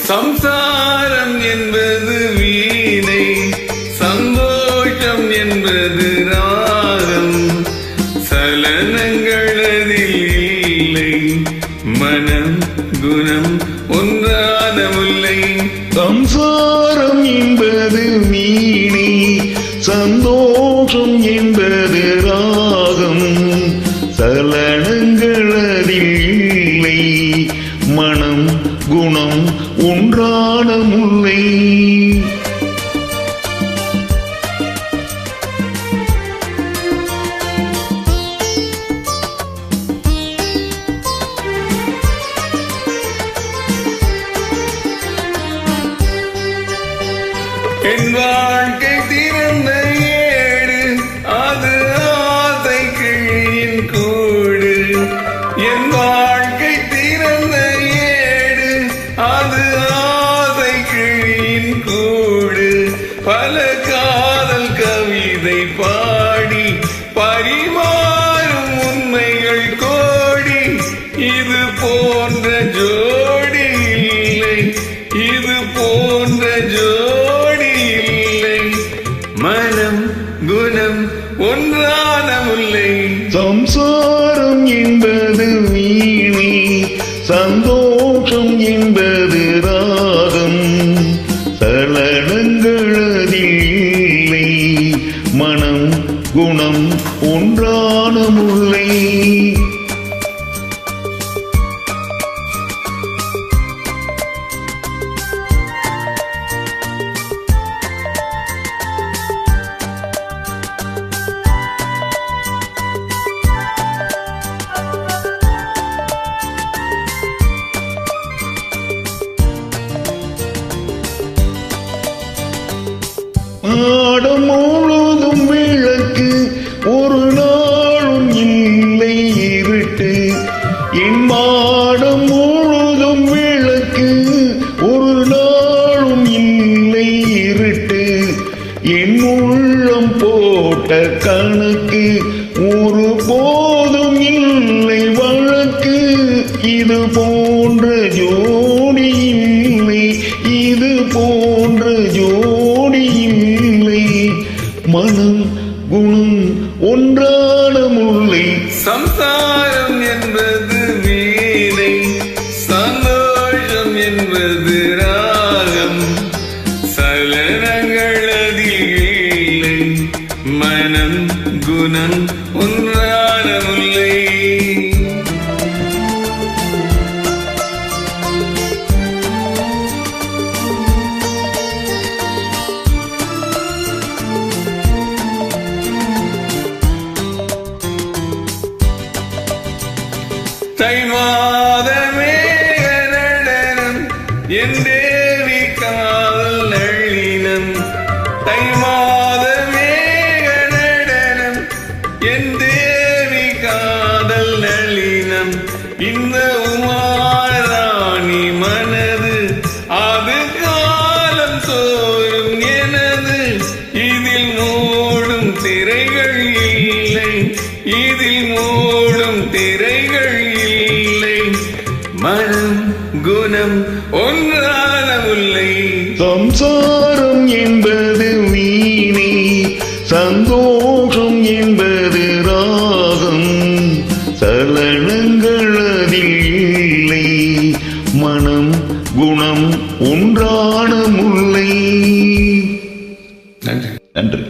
சம்சாரம் என்பது வீணை, சந்தோஷம் என்பது ராகம், சலனங்கள் அதில் இல்லை, மனம் குணம் ஒன்றான முல்லை. சம்சாரம் என்பது வீணை, சந்தோஷம் என்பது ராகம், சலனங்கள் அதில் இல்லை, மனம் குணம் ஒன்றான முல்லை. என் வாழ்க்கை திறந்த ஏடு, அது ஆசை கிளியின் கூடு. என் வாழ்க்கை திறந்த ஏடு, அது ஆசை கிளியின் கூடு. பல காதல் கவிதை பாடி பரிமாறும் உண்மைகள் கோடி. இது போன்ற ஜோடி இல்லை, இது போன்ற ஜோடி இல்லை, மனம் குணம் ஒன்றான முல்லை. சம்சாரம் என்பது வீணை, சந்தோஷம் என்பது ராகம், சலனங்கள் அதில் இல்லை, மனம் குணம் ஒன்றான முல்லை. மாடம் முழுதும் விளக்கு, ஒரு நாளும் இல்லை இருட்டு. என் மாடம் முழுதும் விளக்கு, ஒரு நாளும் இல்லை இருட்டு. என் உள்ளம் போட்ட கணக்கு, ஒரு போதும் இல்லை வழக்கு. இது போன்ற ஜோடி இல்லை, இது போன்ற ஜோடி இல்லை, மனம் குணம் ஒன்றான முல்லை. சம்சாரம் என்பது வீணை, சந்தோஷம் என்பது ராகம், சலனங்கள் அதில் இல்லை, மனம் குணம் ஒன்றான முல்லை. தை மாத மேக நடனம், என் தேவி காதல் நளினம். தை மாத மேக நடனம், என் தேவி காதல் நளினம். இந்த உமாராணி மனது, அது காலம் தோறும் எனது. இதில் மூடும் திரைகள் இல்லை, இதில் மூடும் திரைகள் இல்லை, மனம் குணம் ஒன்றான முல்லை. சம்சாரம் என்பது வீணை, சந்தோஷம் என்பது ராகம், சலனங்கள் அதில் இல்லை, மனம் குணம் ஒன்றான முல்லை. நன்றி. நன்றி.